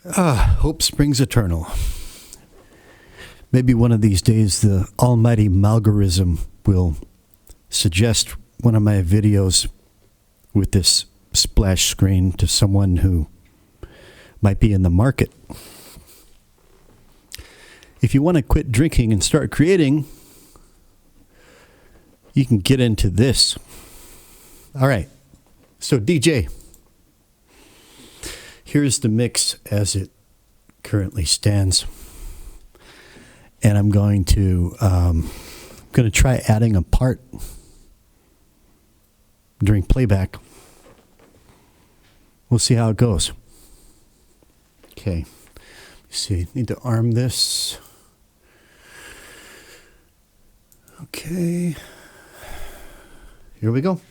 Hope springs eternal. Maybe one of these days the almighty Malgorism will suggest one of my videos with this splash screen to someone who might be in the market. If you want to quit drinking and start creating, you can get into this. All right. So DJ, here's the mix as it currently stands. And I'm going to try adding a part during playback. We'll see how it goes. Okay. Let's see. Need to arm this. Okay. Here we go.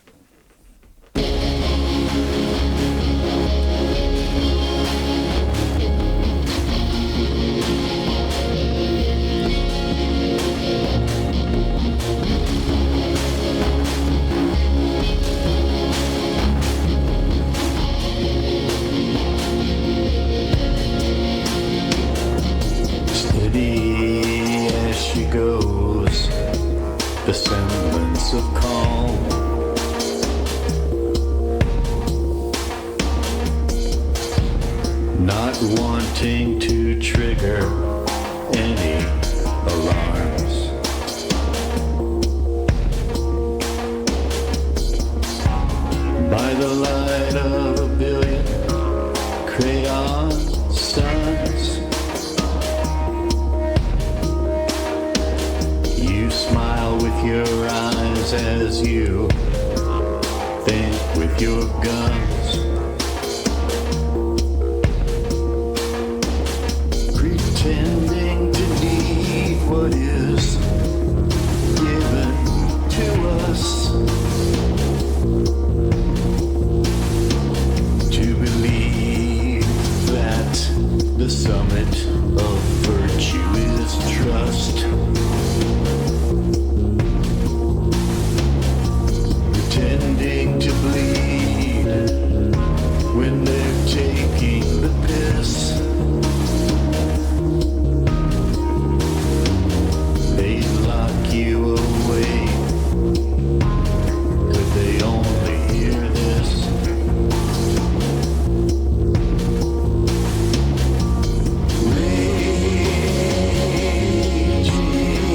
The semblance of calm, not wanting to trigger any alarms. By the light of a billion crayon suns, smile with your eyes as you think with your guns, pretending to need what is given to us, to believe that the summit of virtue is trust. Pretending to bleed when they're taking the piss. They lock you away. Could they only hear this? Raging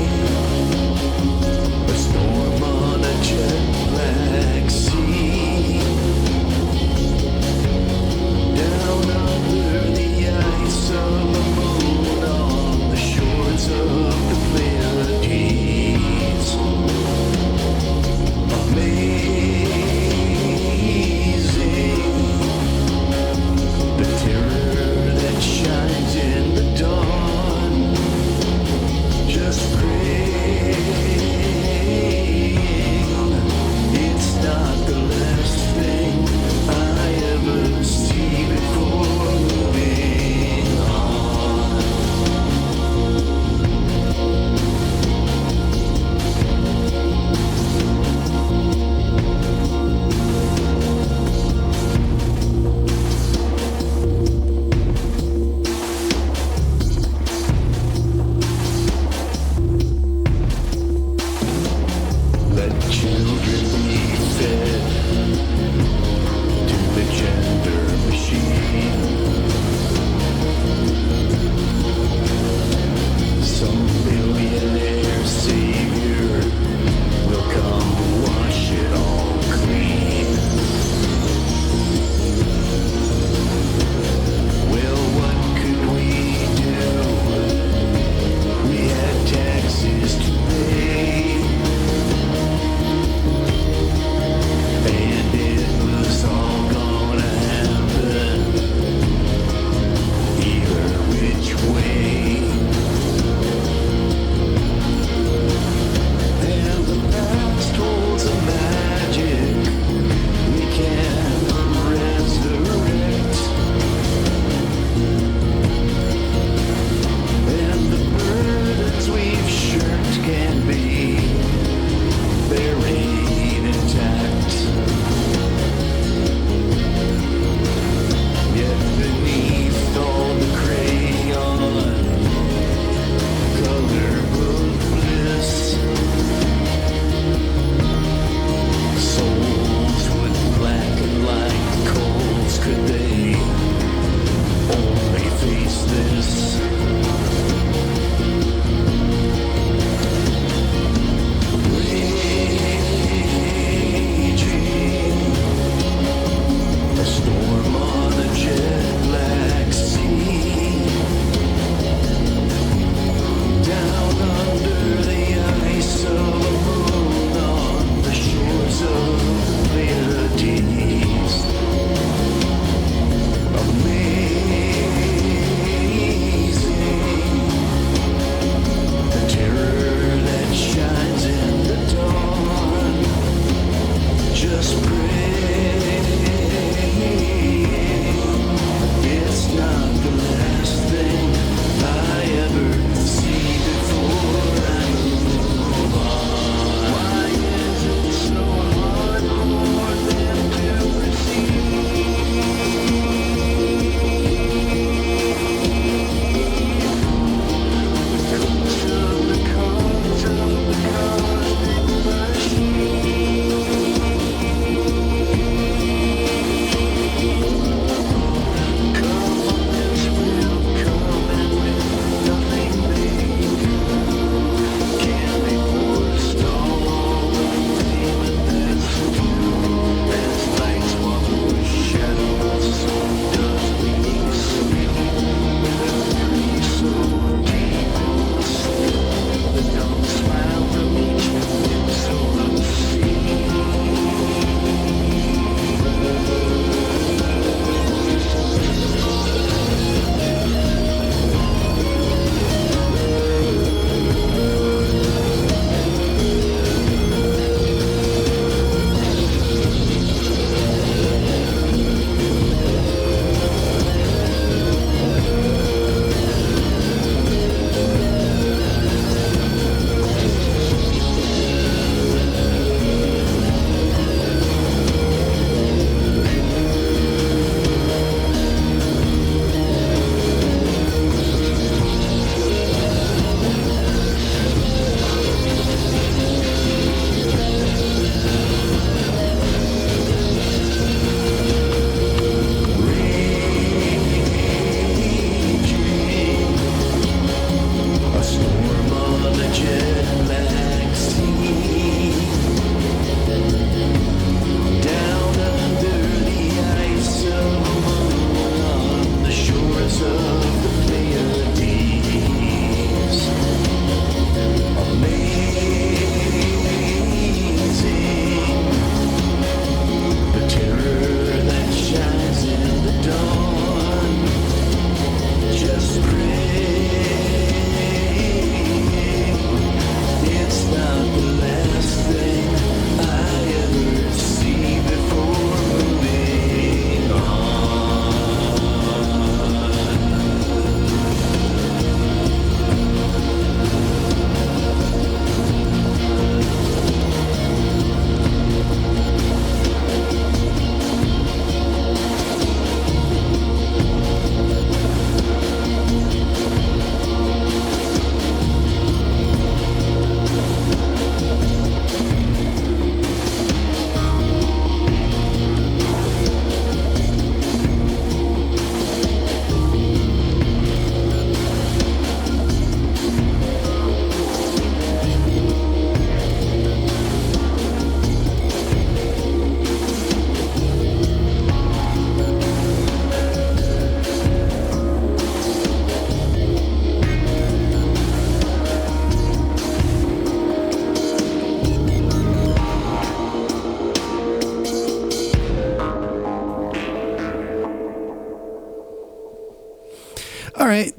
All right.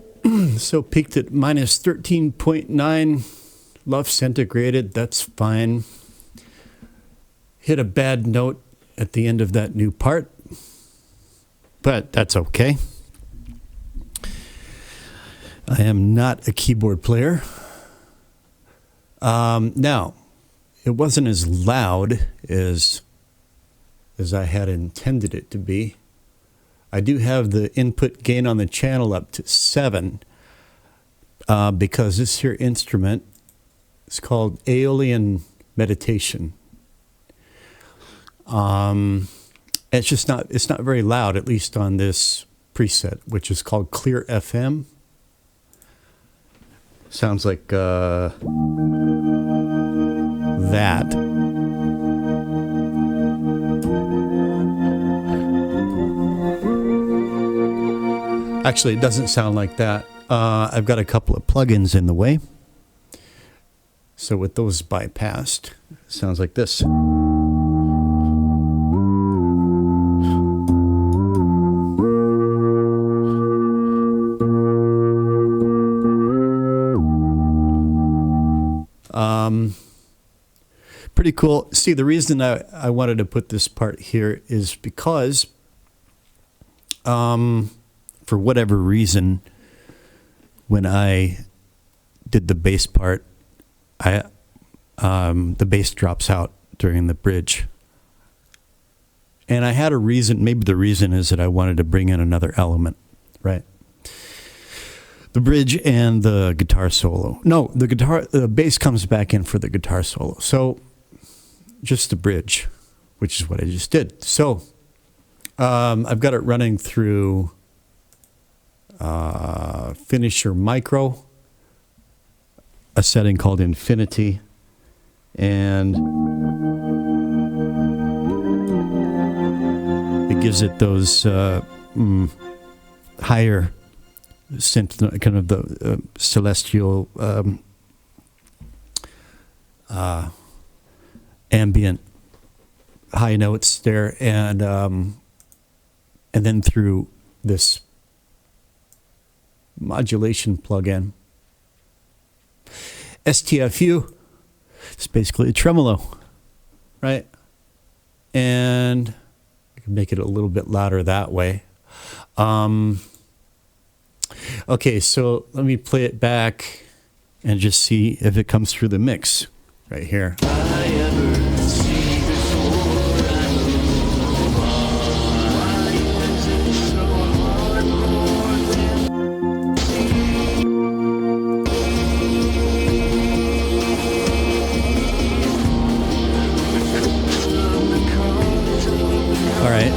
So peaked at minus 13.9 Luff centigrated. That's fine. Hit a bad note at the end of that new part, but that's okay. I am not a keyboard player. Now, it wasn't as loud as I had intended it to be. I do have the input gain on the channel up to 7 because this here instrument is called Aeolian Meditation. It's not very loud, at least on this preset, which is called Clear FM. Sounds like that. Actually, it doesn't sound like that. I've got a couple of plugins in the way. So with those bypassed, it sounds like this. Pretty cool. See, the reason I wanted to put this part here is because, for whatever reason, when I did the bass part, the bass drops out during the bridge. And I had a reason. Maybe the reason is that I wanted to bring in another element, right? The bridge and the guitar solo. No, the bass comes back in for the guitar solo. So just the bridge, which is what I just did. So I've got it running through Finisher Micro, a setting called Infinity, and it gives it those higher synth, kind of the celestial ambient high notes there, and then through this modulation plugin, STFU. It's basically a tremolo, right? And I can make it a little bit louder that way. Okay, so let me play it back and just see if it comes through the mix right here. All right.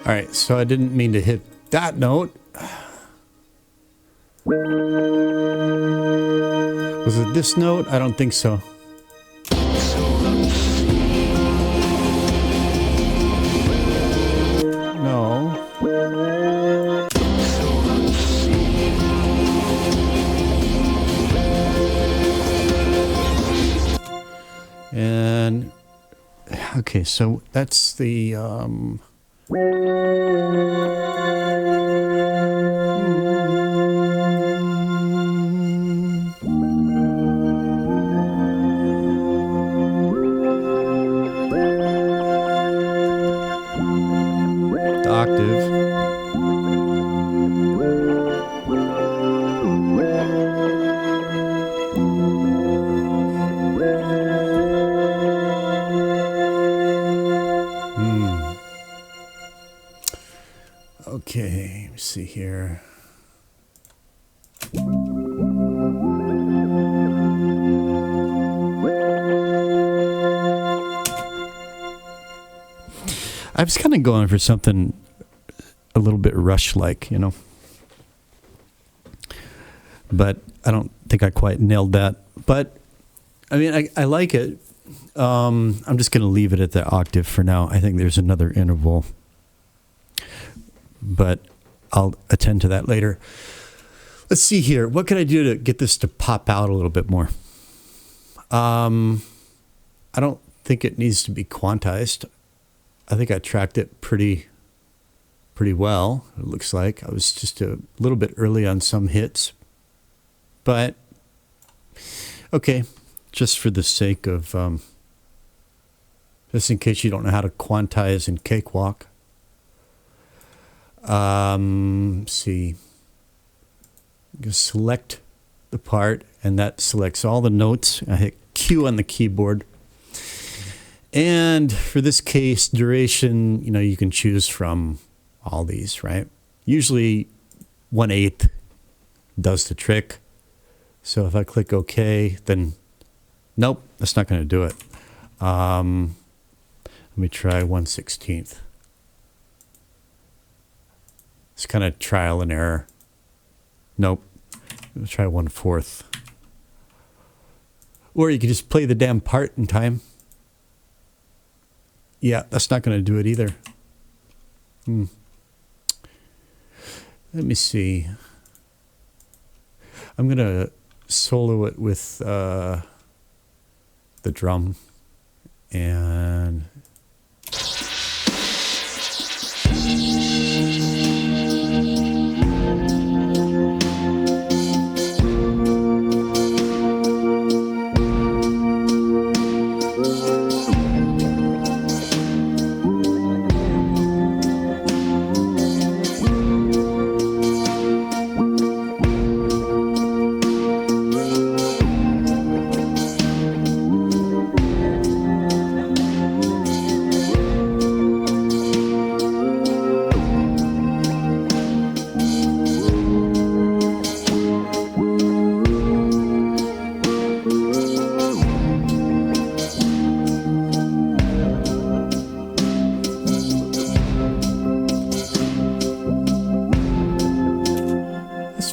All right, so I didn't mean to hit that note. Was it this note? I don't think so. No. And okay, so that's the octave. Okay, let's see here. I was kind of going for something a little bit Rush-like, you know. But I don't think I quite nailed that. But, I mean, I like it. I'm just going to leave it at the octave for now. I think there's another interval. But I'll attend to that later. Let's see here. What can I do to get this to pop out a little bit more? I don't think it needs to be quantized. I think I tracked it pretty well, it looks like. I was just a little bit early on some hits. But, okay, just for the sake of, just in case you don't know how to quantize in Cakewalk. See. Just select the part, and that selects all the notes. I hit Q on the keyboard. And for this case, duration, you know, you can choose from all these, right? Usually 1/8 does the trick. So if I click OK, then nope, that's not going to do it. Let me try 1/16. It's kind of trial and error. Nope. Let's try 1/4. Or you could just play the damn part in time. Yeah, that's not going to do it either. Let me see. I'm going to solo it with the drum. And...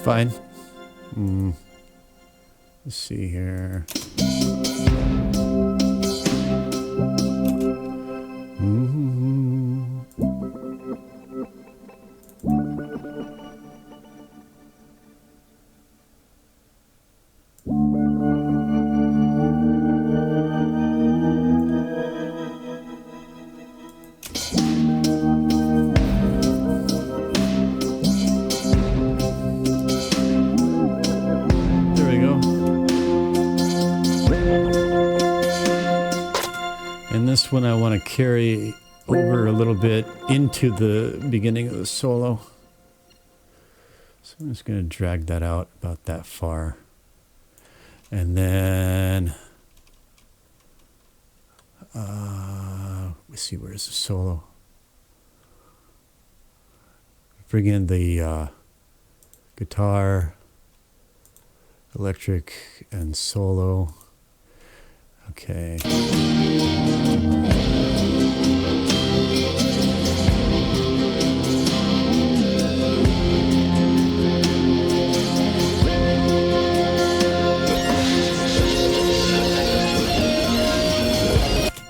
fine. Let's see here. This one I want to carry over a little bit into the beginning of the solo. So I'm just going to drag that out about that far. And then, let's see, where's the solo? Bring in the guitar, electric, and solo. Okay.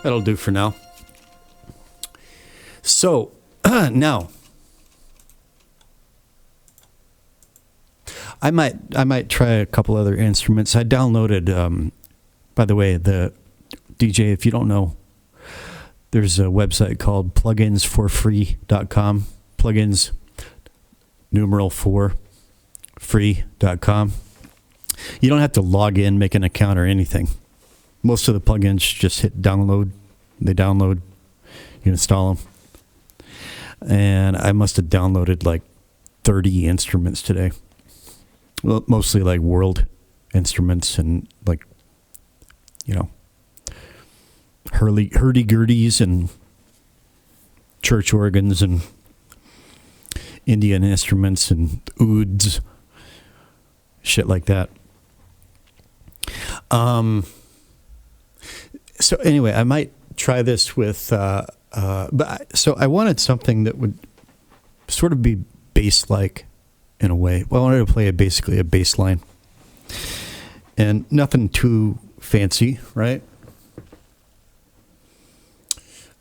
That'll do for now. So, now I might try a couple other instruments. I downloaded by the way, the DJ, if you don't know, there's a website called pluginsforfree.com. Plugins numeral 4 free.com. You don't have to log in, make an account or anything. Most of the plugins just hit download. They download. You install them. And I must have downloaded like 30 instruments today. Well, mostly like world instruments and like, you know, hurdy-gurdies and church organs and Indian instruments and ouds, shit like that. So anyway, I might try this with So I wanted something that would sort of be bass-like in a way. Well, I wanted to play basically a bass line. And nothing too fancy, right?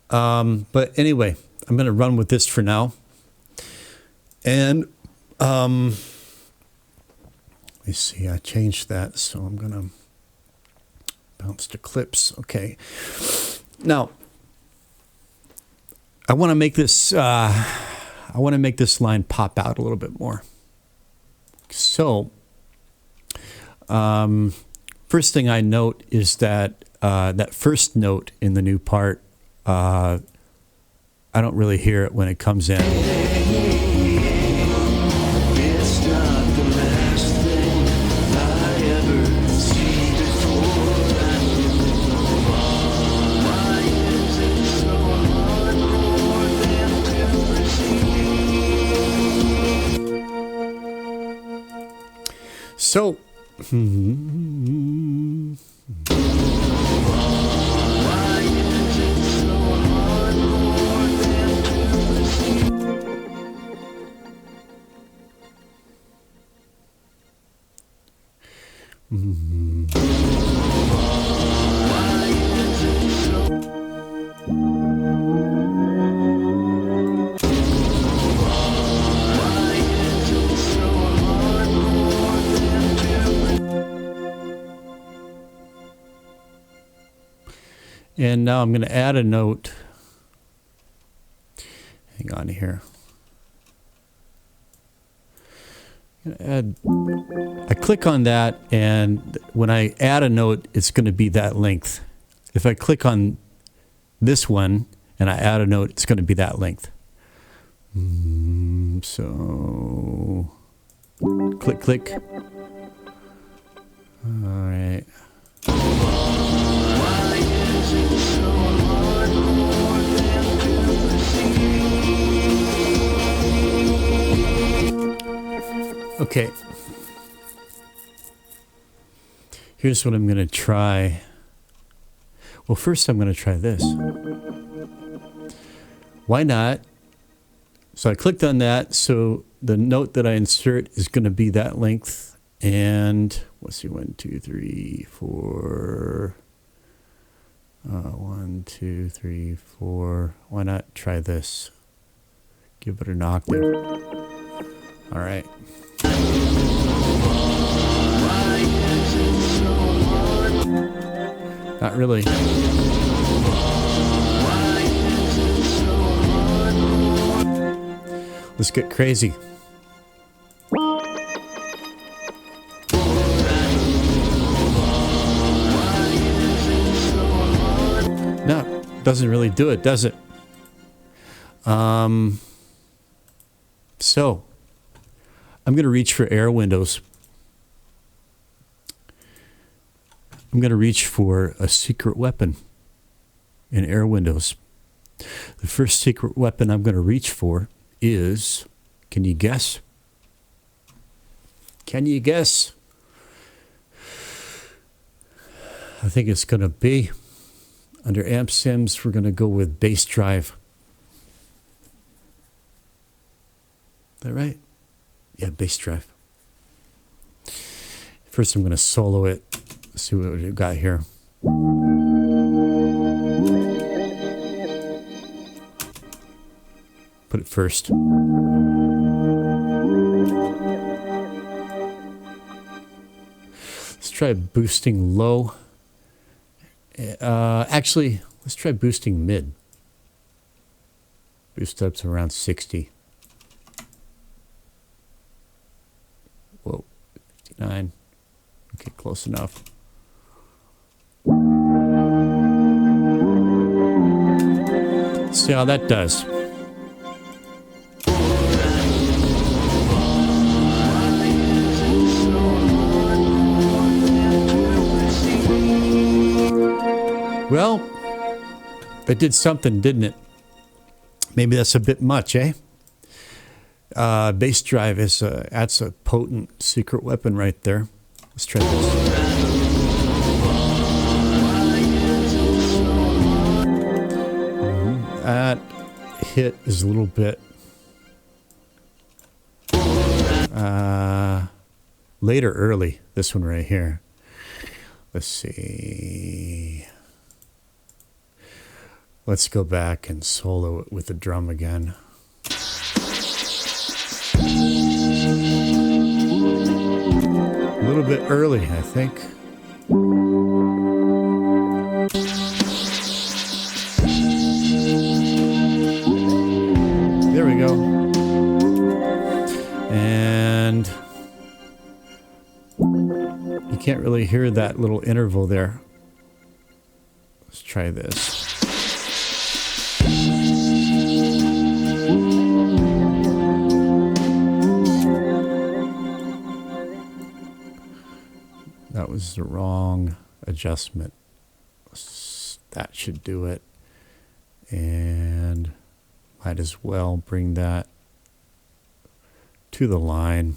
But anyway, I'm going to run with this for now. And let me see, I changed that, so I'm going to bounce to clips. Okay. Now, I want to make this line pop out a little bit more. So, first thing I note is that that first note in the new part, I don't really hear it when it comes in. It's not the last thing I ever see before I move on. Why is it so hard for them to receive? So, and now I'm going to add a note. Hang on here. I click on that, and when I add a note, it's going to be that length. If I click on this one and I add a note, it's going to be that length. So, click, click. All right. Okay. Here's what I'm going to try. Well, first I'm going to try this. Why not? So I clicked on that. So the note that I insert is going to be that length. And let's see, 1, 2, 3, 4. 1, 2, 3, 4. Why not try this? Give it an octave. All right. Not really. Let's get crazy. No, doesn't really do it, does it? So, I'm going to reach for Airwindows. I'm going to reach for a secret weapon in Airwindows. The first secret weapon I'm going to reach for is, can you guess? Can you guess? I think it's going to be, under Amp Sims, we're going to go with BassDrive. Is that right? Yeah, BassDrive. First, I'm going to solo it. Let's see what we've got here. Put it first. Let's try boosting low. Actually, let's try boosting mid. Boost up to around 60. Whoa, 59. Okay, close enough. See how that does. Well, it did something, didn't it? Maybe that's a bit much, eh? BassDrive is that's a potent secret weapon right there. Let's try this. that hit is a little bit late or early. This one right here. Let's see. Let's go back and solo it with the drum again. A little bit early, I think. There we go. And you can't really hear that little interval there. Let's try this. That was the wrong adjustment. That should do it. And might as well bring that to the line.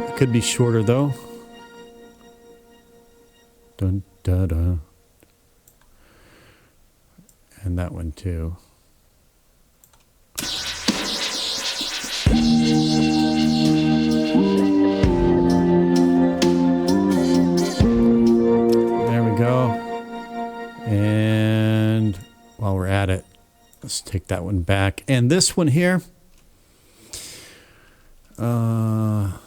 It could be shorter though. Dun da da. And that one too. There we go. And while we're at it, let's take that one back. And this one here, let's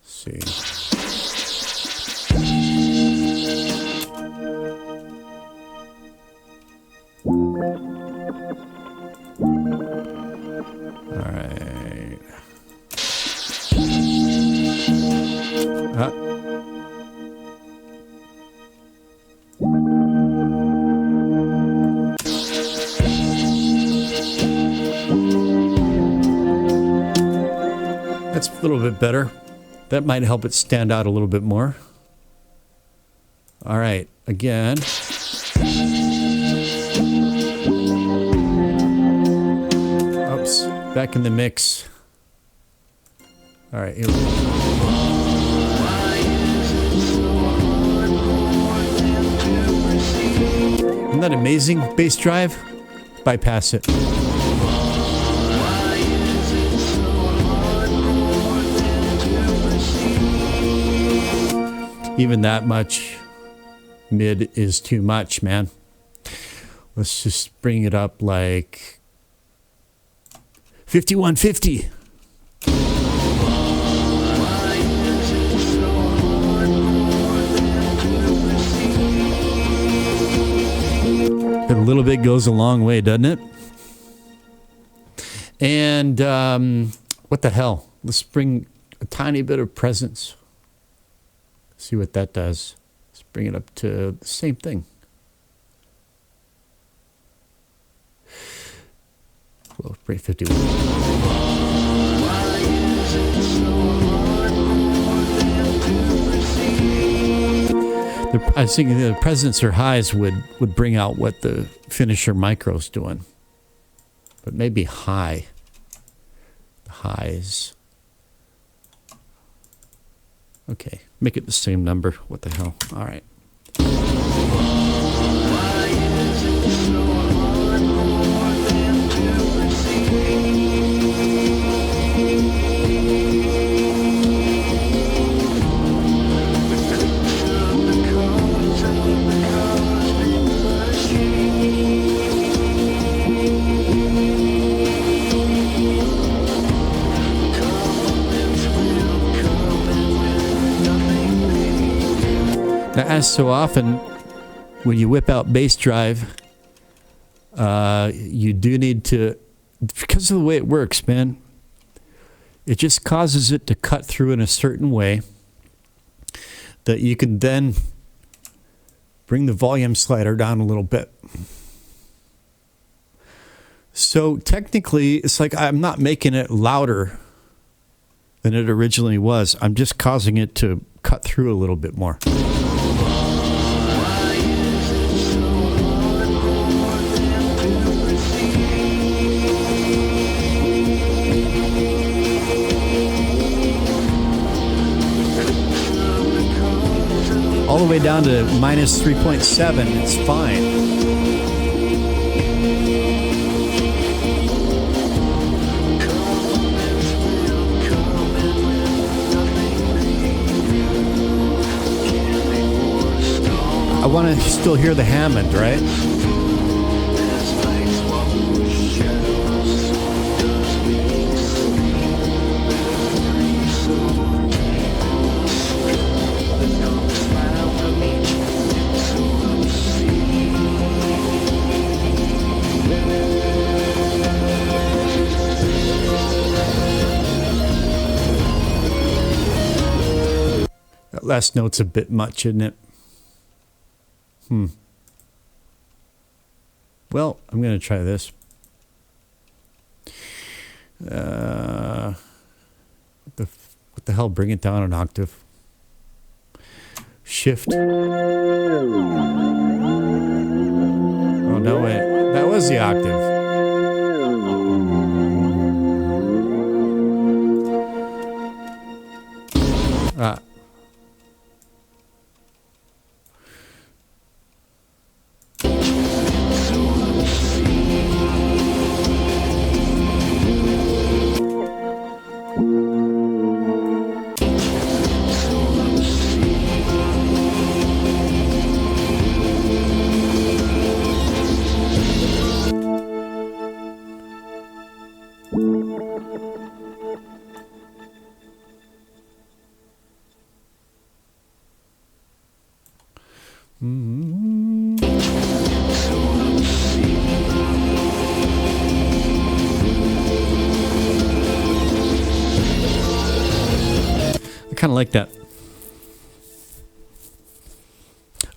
see. All right. That's a little bit better. That might help it stand out a little bit more. All right, again. Oops, back in the mix. All right, here we go. Isn't that amazing? Bass drive? Bypass it. Even that much mid is too much, man. Let's just bring it up like 5150. A little bit goes a long way, doesn't it? And what the hell? Let's bring a tiny bit of presence. See what that does. Let's bring it up to the same thing. Well, bring 51. I was thinking the presence or highs would bring out what the finisher micro's doing. But maybe high. The highs. Okay, make it the same number. What the hell? All right. Now, as so often, when you whip out bass drive, you do need to, because of the way it works, man, it just causes it to cut through in a certain way that you can then bring the volume slider down a little bit. So technically, it's like I'm not making it louder than it originally was. I'm just causing it to cut through a little bit more. the way down to minus 3.7. It's fine. I want to still hear the Hammond, right? That last note's a bit much, isn't it? Well, I'm going to try this. What the hell? Bring it down an octave. Shift. Oh, no, wait. That was the octave. Kind of like that.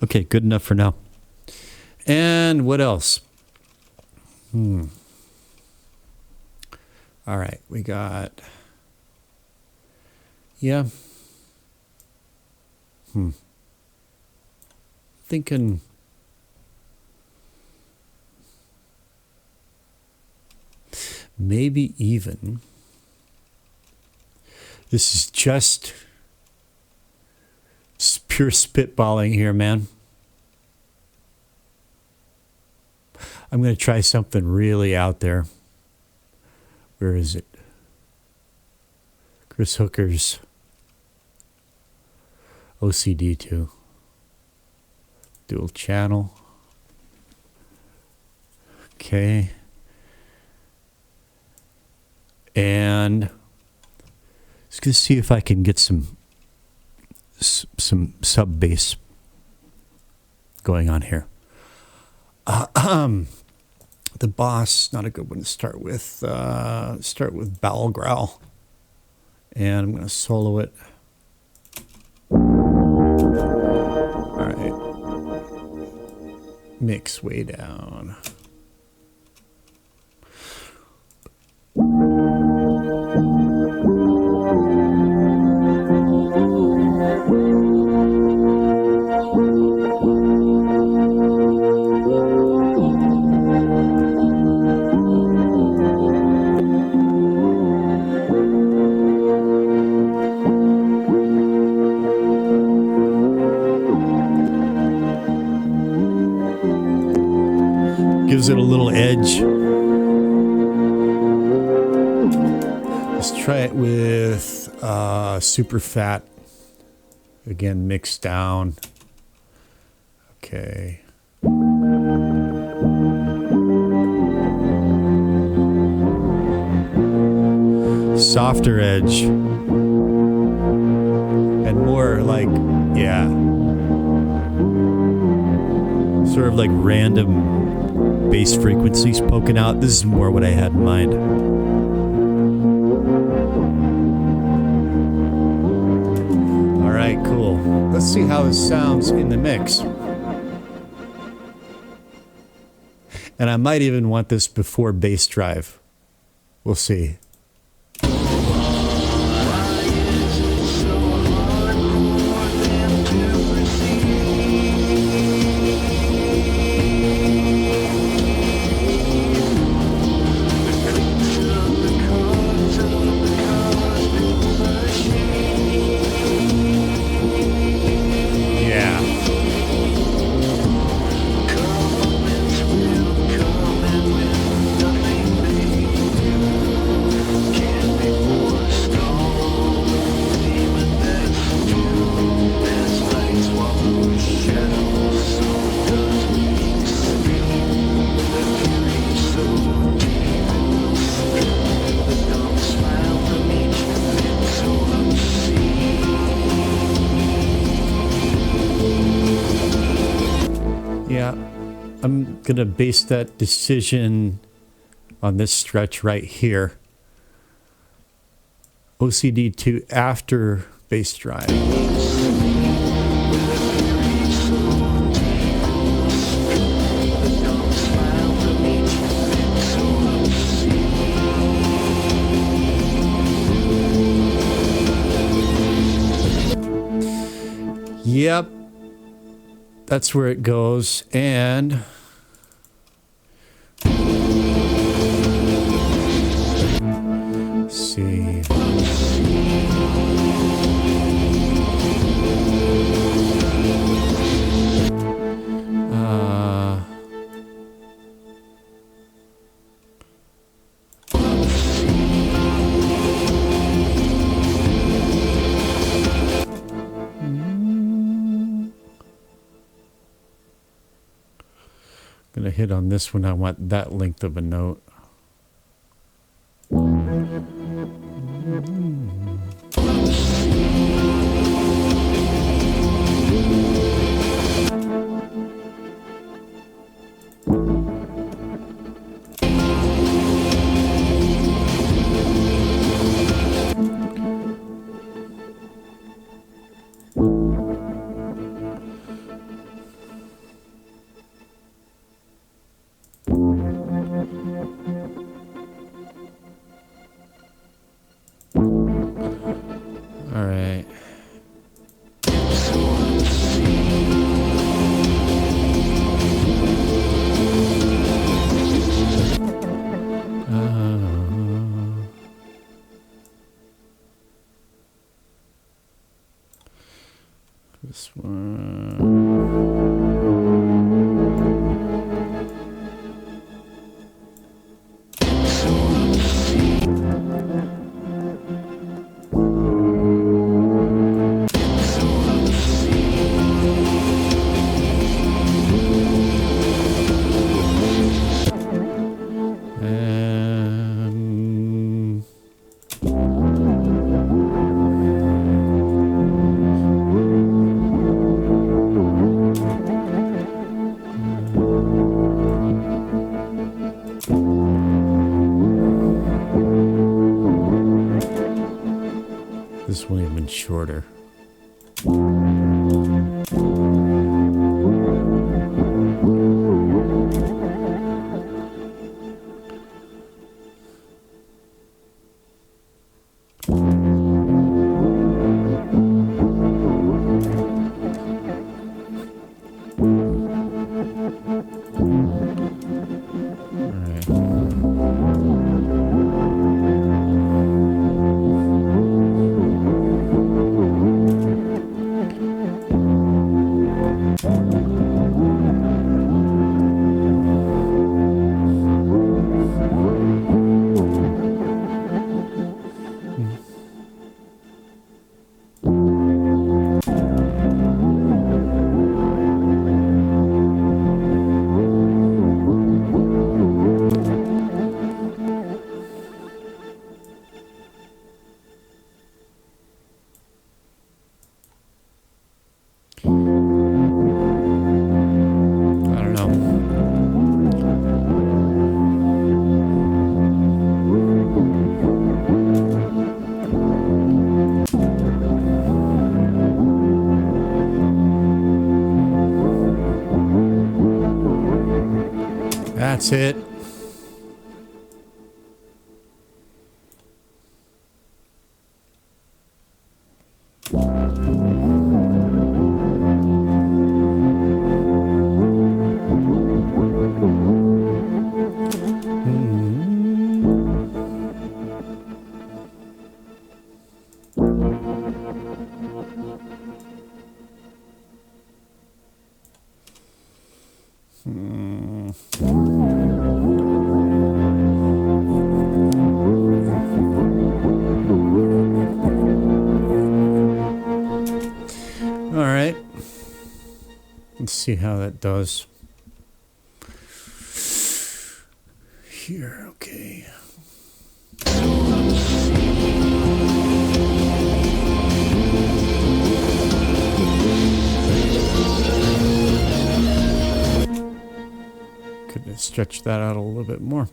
Okay, good enough for now. And what else? All right, we got, yeah. Thinking maybe even this is just pure spitballing here, man. I'm going to try something really out there. Where is it? Chris Hooker's OCD2. Dual channel. Okay. And just going to see if I can get some sub bass going on here. The Boss, not a good one to start with. Start with Bowel Growl. And I'm going to solo it. All right. Mix way down. Gives it a little edge. Let's try it with SuperFat. Again, mixed down. Okay. Softer edge. And more like, yeah. Sort of like random bass frequencies poking out. This is more what I had in mind. All right, cool. Let's see how this sounds in the mix. And I might even want this before BassDrive. We'll see. Yeah. I'm going to base that decision on this stretch right here. OCD to after BassDrive. Yep, that's where it goes. And let's see. Gonna hit on this one. I want that length of a note. This one. This one even shorter. That's it. See how that does here. Okay. stretch that out a little bit more.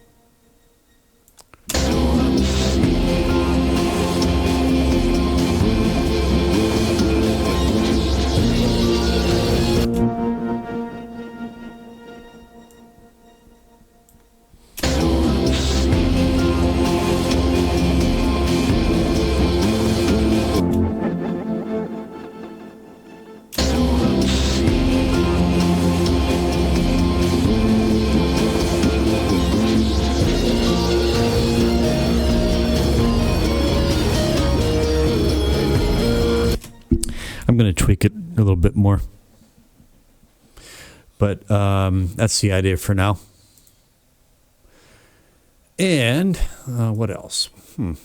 I'm going to tweak it a little bit more. But that's the idea for now. And what else? I'm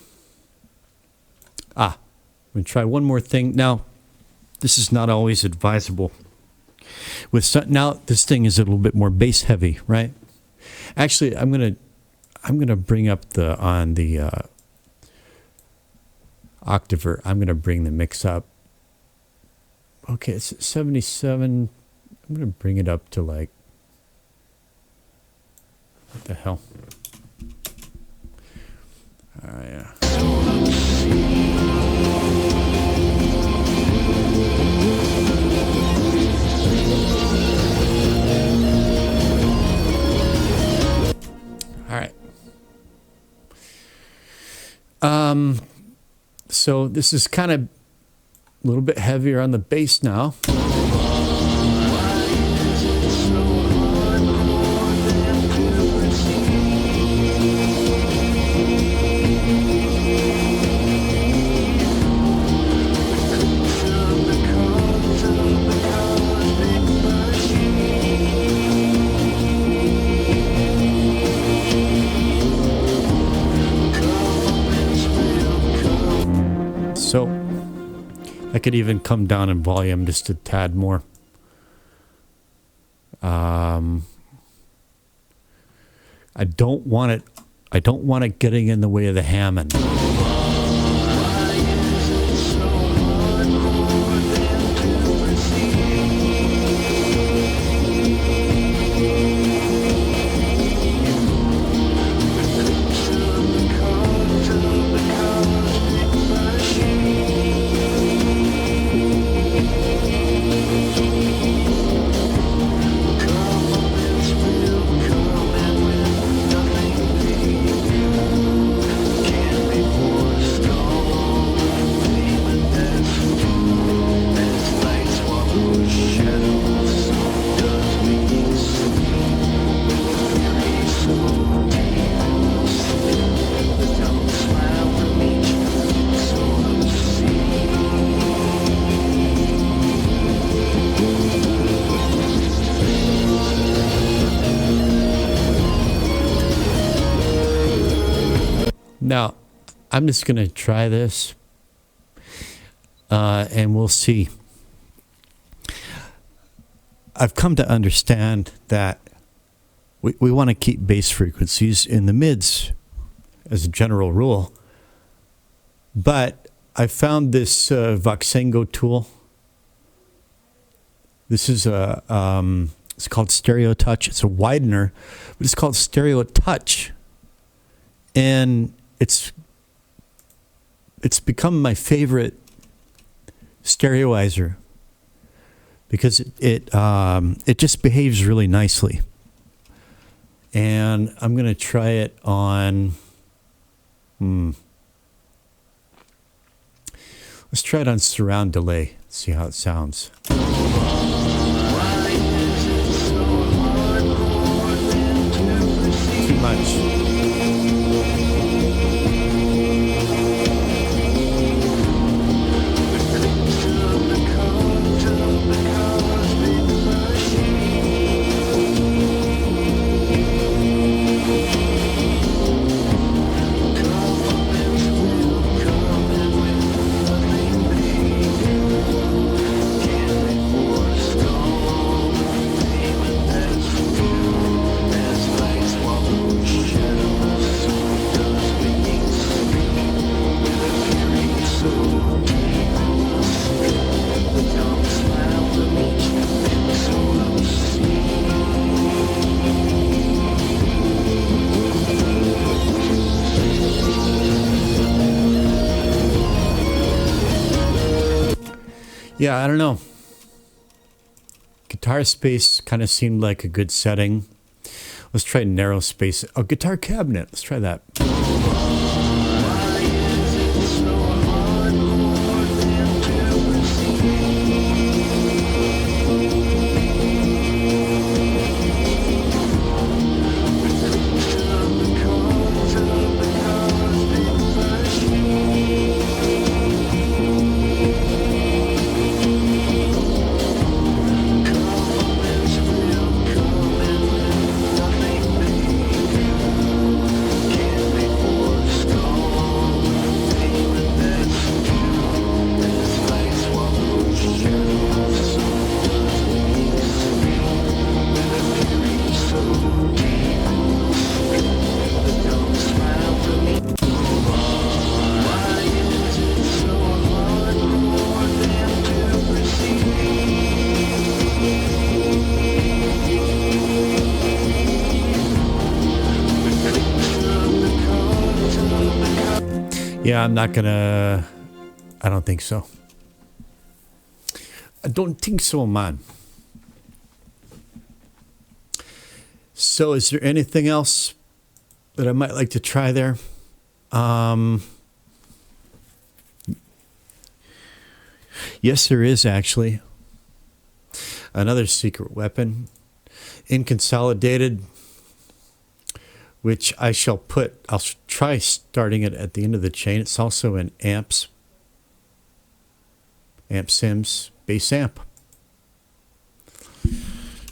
going to try one more thing. Now, this is not always advisable. Now, this thing is a little bit more bass heavy, right? Actually, I'm going to bring up on the Octaver, I'm going to bring the mix up. Okay, it's 77. I'm going to bring it up to like, what the hell? Yeah. All right. So this is kind of a little bit heavier on the bass now. So I could even come down in volume just a tad more. I don't want it getting in the way of the Hammond. Now, I'm just going to try this, and we'll see. I've come to understand that we want to keep bass frequencies in the mids as a general rule. But I found this Voxengo tool. This is it's called Stereo Touch. It's a widener, but it's called Stereo Touch. And it's become my favorite stereoizer because it just behaves really nicely. And I'm going to try it on let's try it on surround delay, see how it sounds. Too much. Shadows Yeah, I don't know. Guitar space kind of seemed like a good setting. Let's try narrow space. Oh, guitar cabinet. Let's try that. Yeah, I'm not gonna... I don't think so. I don't think so, man. So is there anything else that I might like to try there? Yes, there is actually. Another secret weapon. Inconsolidated, which I shall put, I'll try starting it at the end of the chain. It's also in amps, amp sims, BassAmp.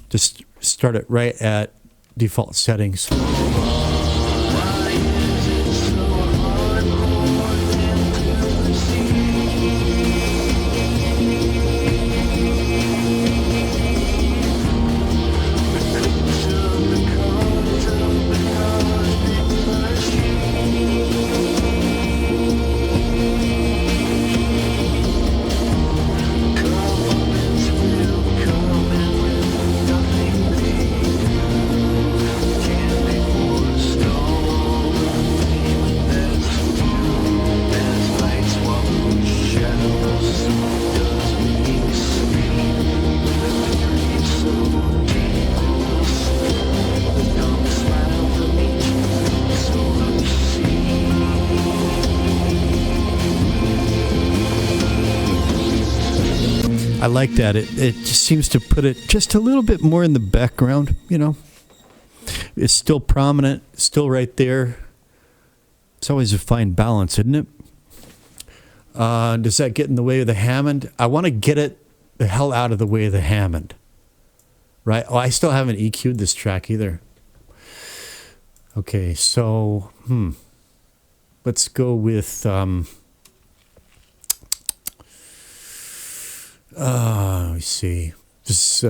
Just start it right at default settings. I like that. It just seems to put it just a little bit more in the background, you know. It's still prominent, still right there. It's always a fine balance, isn't it? Does that get in the way of the Hammond? I want to get it the hell out of the way of the Hammond. Right? Oh, I still haven't EQ'd this track either. Okay, so, let's go with... let me see. This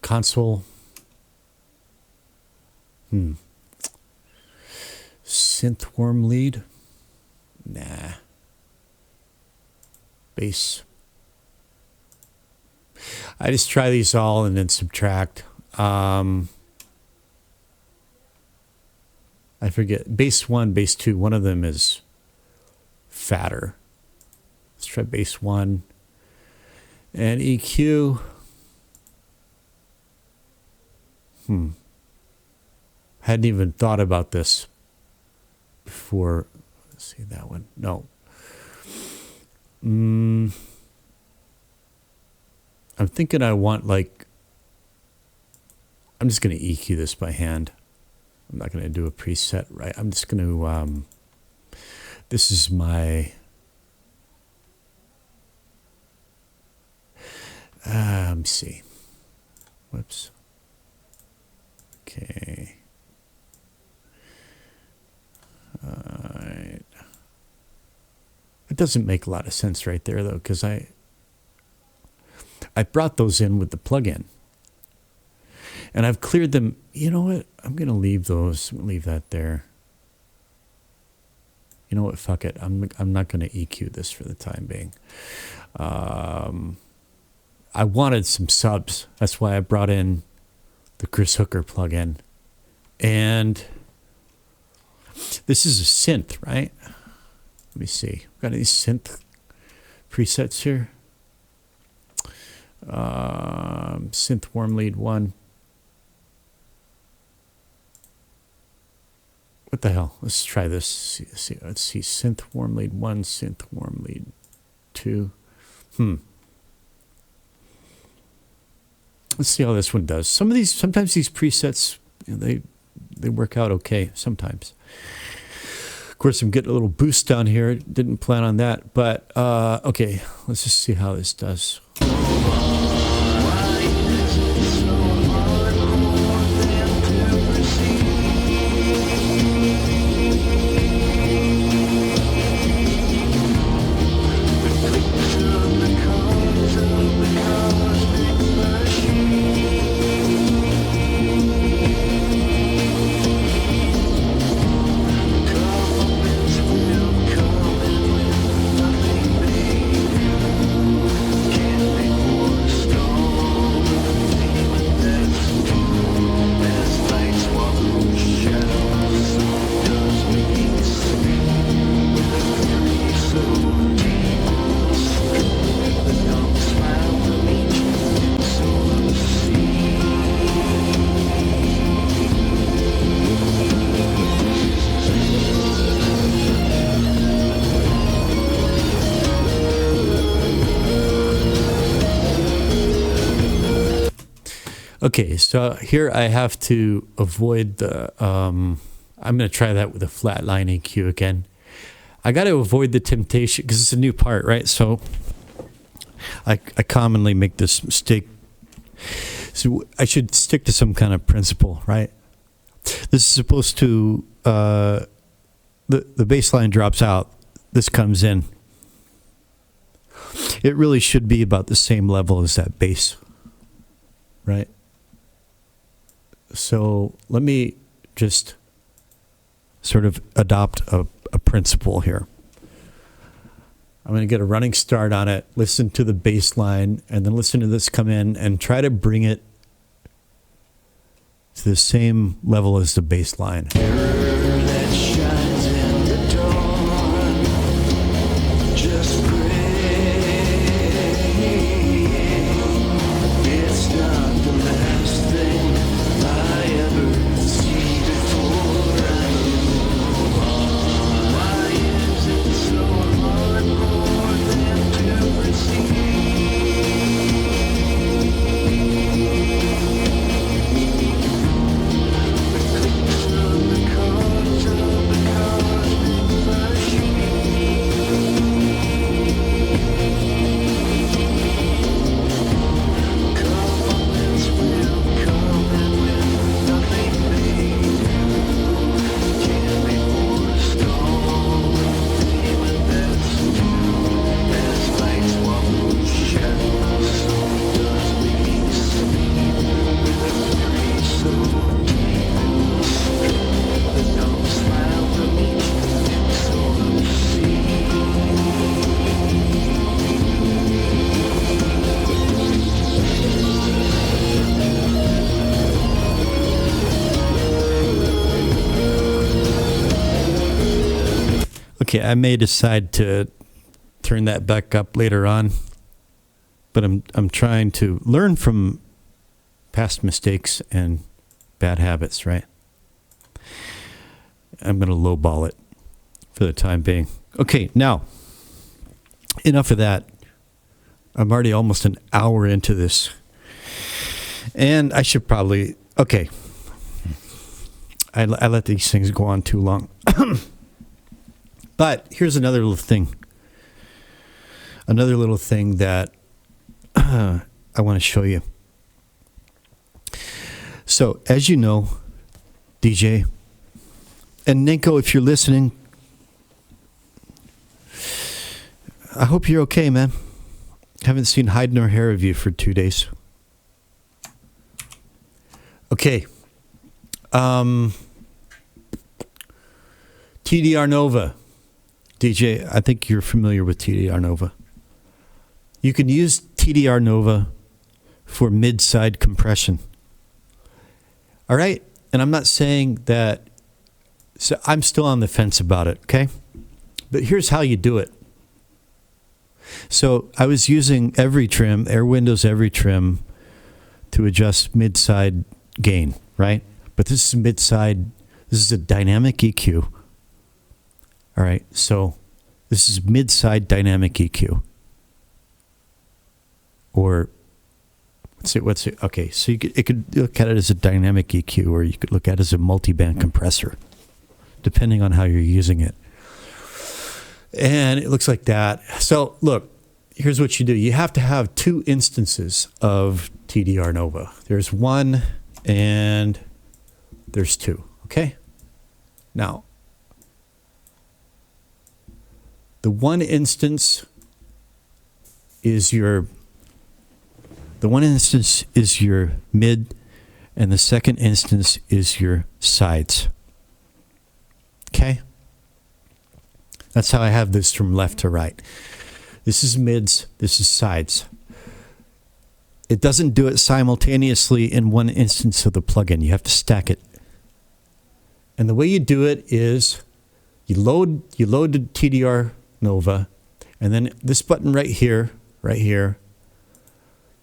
console. Synthworm lead. Nah. Bass. I just try these all and then subtract. I forget. Bass 1, bass 2. One of them is fatter. Let's try bass 1. And EQ. Hadn't even thought about this before. Let's see that one. No. I'm thinking I want like... I'm just going to EQ this by hand. I'm not going to do a preset, right? I'm just going to... this is my... let me see. Whoops. Okay. All right. It doesn't make a lot of sense right there, though, because I brought those in with the plugin. And I've cleared them. You know what? I'm going to leave those. I'm going to leave that there. You know what? Fuck it. I'm not going to EQ this for the time being. I wanted some subs. That's why I brought in the Chris Hooker plugin. And this is a synth, right? Let me see. Got any synth presets here? Synth warm lead 1. What the hell? Let's try this. Let's see. Synth warm lead 1, synth warm lead 2. Let's see how this one does. Sometimes these presets, they work out okay sometimes. Of course, I'm getting a little boost down here. Didn't plan on that, but okay. Let's just see how this does. Okay, so here I have to avoid the, I'm going to try that with a flatline EQ again. I got to avoid the temptation, because it's a new part, right? So I commonly make this mistake. So I should stick to some kind of principle, right? This is supposed to, the bass line drops out, this comes in. It really should be about the same level as that bass, right? So let me just sort of adopt a principle here. I'm going to get a running start on it, listen to the bass line, and then listen to this come in and try to bring it to the same level as the bass line. That shines in the dawn. Just pray. It's not the last thing I ever see before I move on. Why is it so hard more than to Okay, I may decide to turn that back up later on, but I'm trying to learn from past mistakes and bad habits, right? I'm going to lowball it for the time being. Okay, now, enough of that. I'm already almost an hour into this. And I should probably, okay. I let these things go on too long. But here's another little thing. Another little thing that I want to show you. So, as you know, DJ, and Ninko, if you're listening, I hope you're okay, man. Haven't seen hide nor hair of you for 2 days. Okay. TDR Nova. DJ, I think you're familiar with TDR Nova. You can use TDR Nova for mid-side compression. All right? And I'm not saying that, so I'm still on the fence about it, okay? But here's how you do it. So I was using every trim, Airwindows every trim, to adjust mid-side gain, right? But this is mid-side, this is a dynamic EQ. All right, so this is mid-side dynamic EQ. Or, what's it? Okay, so it could look at it as a dynamic EQ, or you could look at it as a multi-band compressor, depending on how you're using it. And it looks like that. So look, here's what you do. You have to have two instances of TDR Nova. There's one and there's two, okay? Now, the one instance is your mid, and the second instance is your sides. Okay? That's how I have this from left to right. This is mids, this is sides. It doesn't do it simultaneously in one instance of the plugin. You have to stack it. And the way you do it is you load the TDR Nova, and then this button right here,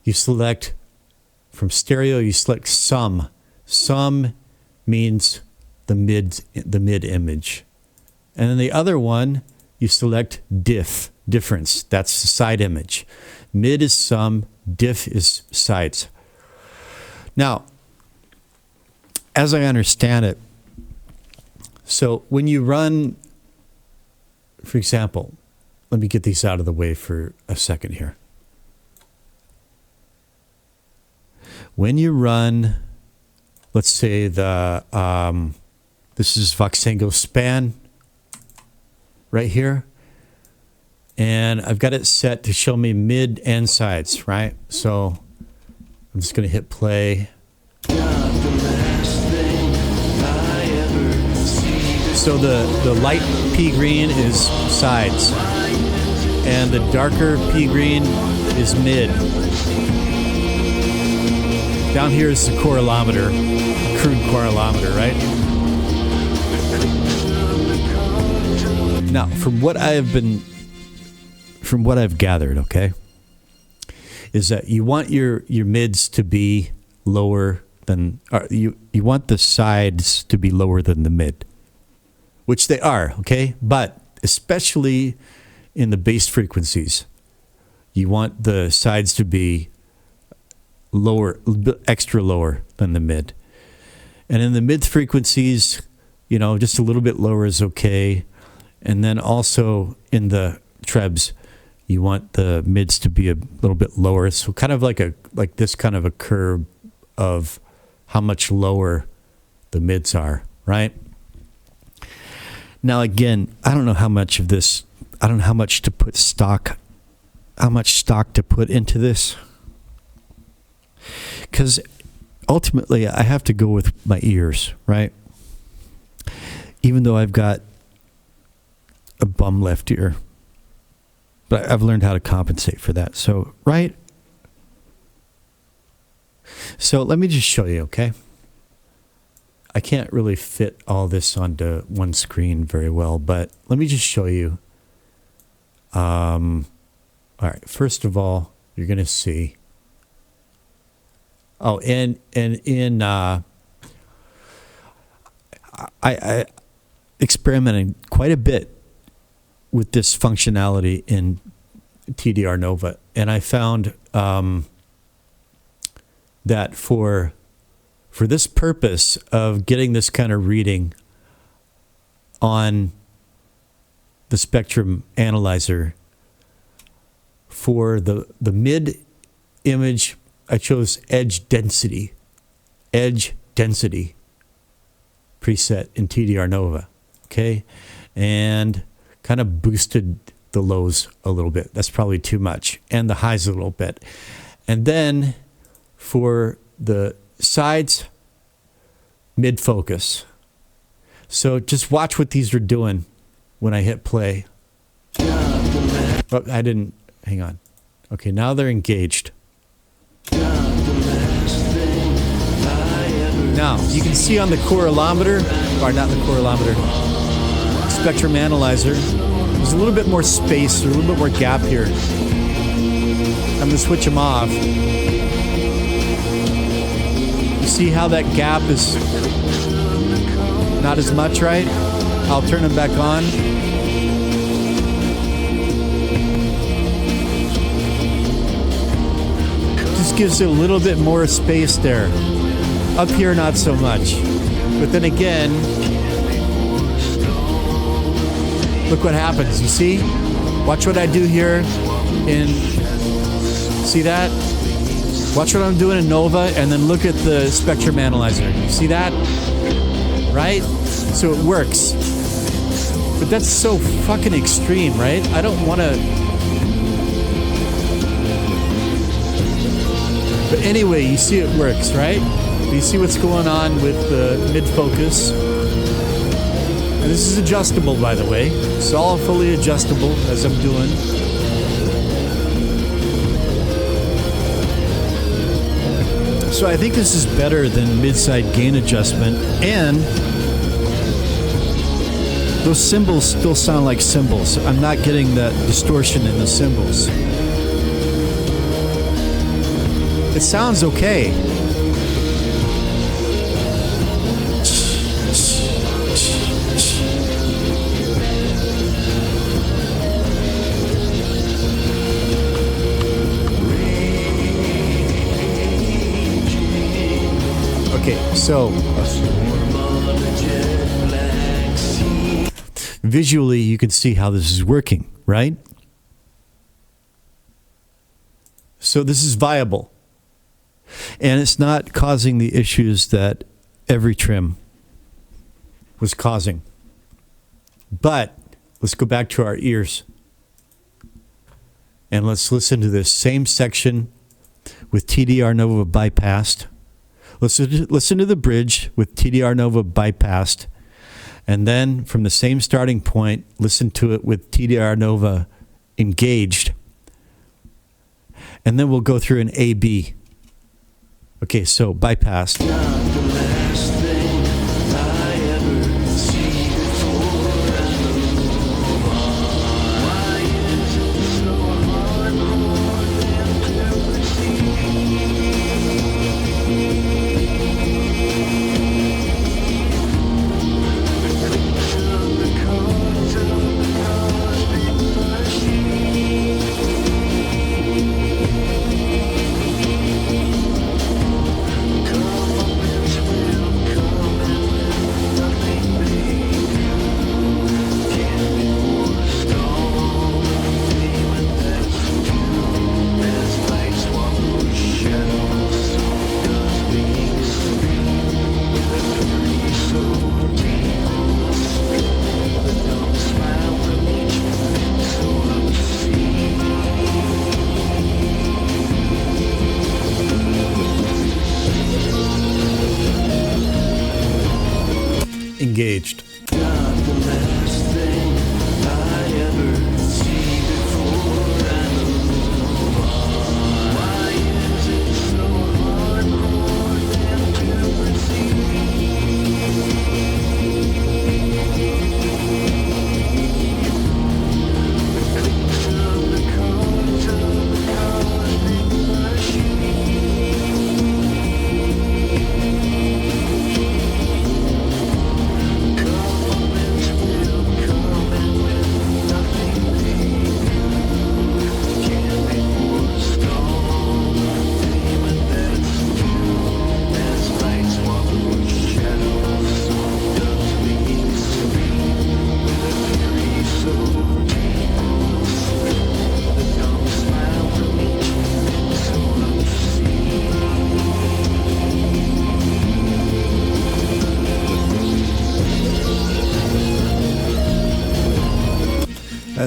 you select from stereo, you select sum. Sum means the mid image. And then the other one, you select difference. That's the side image. Mid is sum, diff is sides. Now, as I understand it, so when you run, for example, let me get these out of the way for a second here. When you run, let's say this is Voxengo SPAN right here, and I've got it set to show me mid and sides, right? So I'm just going to hit play. So the light pea green is sides, and the darker pea green is mid. Down here is the correlometer, crude correlometer, right? Now, from what I've gathered, okay, is that you want your mids to be lower than, you want the sides to be lower than the mid, which they are, okay? But especially in the bass frequencies, you want the sides to be lower, extra lower than the mid. And in the mid frequencies, just a little bit lower is okay. And then also in the trebs, you want the mids to be a little bit lower. So kind of like this kind of a curve of how much lower the mids are, right? Now again, I don't know how much of this, I don't know how much to put stock, how much stock to put into this. Because ultimately I have to go with my ears, right? Even though I've got a bum left ear. But I've learned how to compensate for that. So, right? So let me just show you, okay? I can't really fit all this onto one screen very well, but let me just show you. All right, first of all, you're going to see. Oh, and in I experimented quite a bit with this functionality in TDR Nova, and I found that for this purpose of getting this kind of reading on the spectrum analyzer, for the mid image, I chose edge density preset in TDR Nova, okay? And kind of boosted the lows a little bit. That's probably too much. And the highs a little bit. And then for the sides, mid focus. So just watch what these are doing when I hit play. Oh, I didn't, hang on. Okay, now they're engaged. Now, you can see on the correlometer, or not the correlometer, spectrum analyzer, there's a little bit more space, or a little bit more gap here. I'm gonna switch them off. You see how that gap is not as much, right? I'll turn them back on. Just gives it a little bit more space there. Up here, not so much. But then again, look what happens. You see? Watch what I do here see that? Watch what I'm doing in Nova, and then look at the spectrum analyzer. You see that? Right? So it works. But that's so fucking extreme, right? I don't want to... But anyway, you see it works, right? You see what's going on with the mid-focus. And this is adjustable, by the way. It's all fully adjustable as I'm doing. So I think this is better than mid-side gain adjustment, and those cymbals still sound like cymbals. I'm not getting that distortion in the cymbals. It sounds okay. Okay, so visually you can see how this is working, right? So this is viable. And it's not causing the issues that every trim was causing. But let's go back to our ears. And let's listen to this same section with TDR Nova bypassed. Listen to the bridge with TDR Nova bypassed. And then from the same starting point, listen to it with TDR Nova engaged. And then we'll go through an A-B. Okay, so bypassed. Engaged.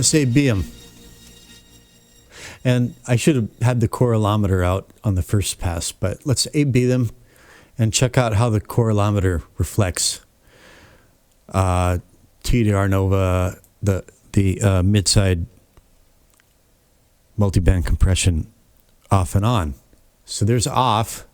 Say BM. And I should have had the correlometer out on the first pass, but let's A-B them and check out how the correlometer reflects TDR Nova, the mid-side multiband compression off and on. So there's off.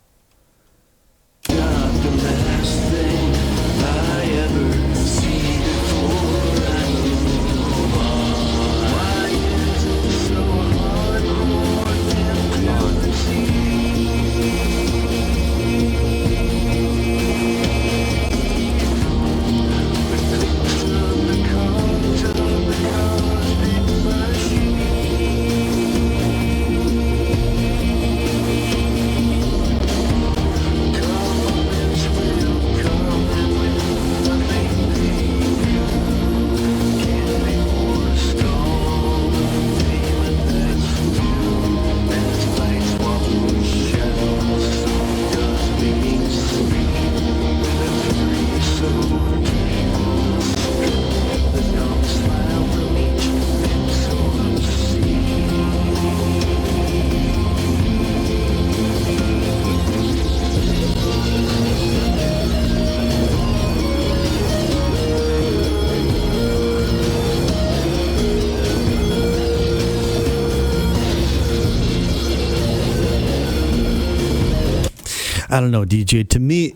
I don't know, DJ. To me,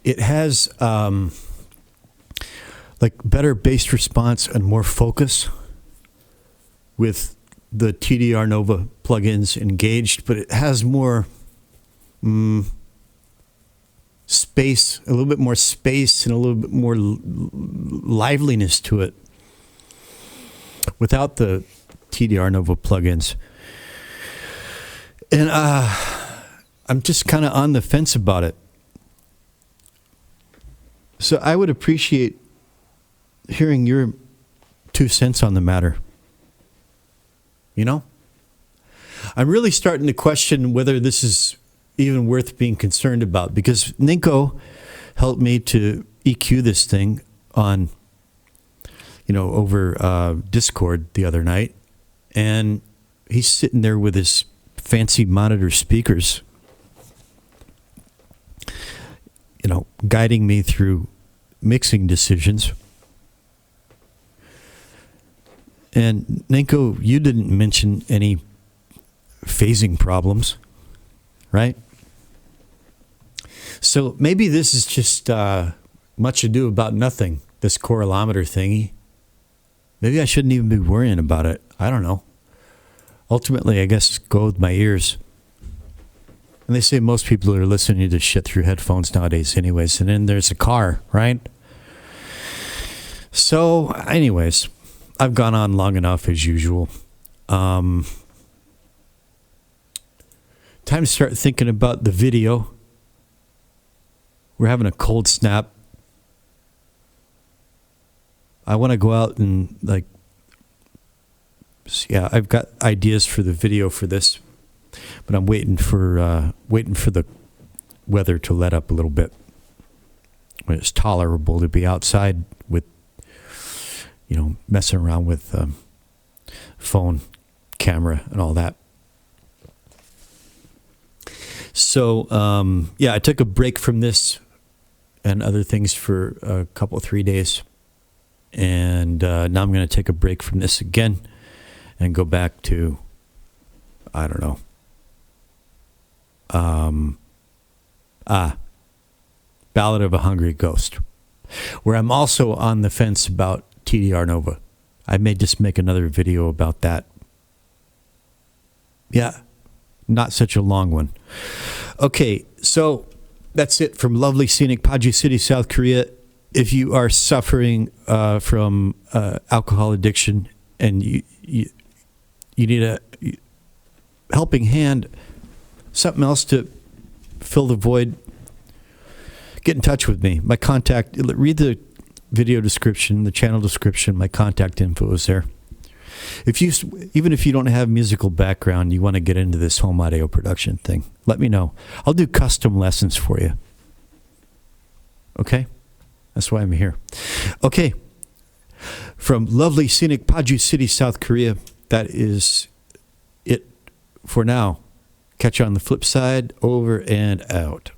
it has like better bass response and more focus with the TDR Nova plugins engaged, but it has more space, a little bit more space and a little bit more liveliness to it without the TDR Nova plugins. And I'm just kind of on the fence about it. So I would appreciate hearing your 2 cents on the matter. You know? I'm really starting to question whether this is even worth being concerned about, because Ninko helped me to EQ this thing on, over Discord the other night, and he's sitting there with his fancy monitor speakers, guiding me through mixing decisions. And Ninko, you didn't mention any phasing problems, right? So maybe this is just much ado about nothing, this correlometer thingy. Maybe I shouldn't even be worrying about it. I don't know. Ultimately, I guess go with my ears. And they say most people are listening to shit through headphones nowadays anyways. And then there's a car, right? So anyways, I've gone on long enough as usual. Time to start thinking about the video. We're having a cold snap. I want to go out and I've got ideas for the video for this, but I'm waiting for the weather to let up a little bit when it's tolerable to be outside with, messing around with phone, camera, and all that. So, I took a break from this and other things for a couple, 3 days. And now I'm going to take a break from this again and go back to, I don't know. Ballad of a Hungry Ghost, where I'm also on the fence about TDR Nova. I may just make another video about that. Yeah, not such a long one. Okay, so that's it from lovely scenic Paju City, South Korea. If you are suffering from alcohol addiction and you need a helping hand, something else to fill the void, get in touch with me. My contact, read the video description, the channel description, my contact info is there. Even if you don't have musical background, you want to get into this home audio production thing, let me know. I'll do custom lessons for you. Okay? That's why I'm here. Okay. From lovely scenic Paju City, South Korea, that is it for now. Catch you on the flip side. Over and out.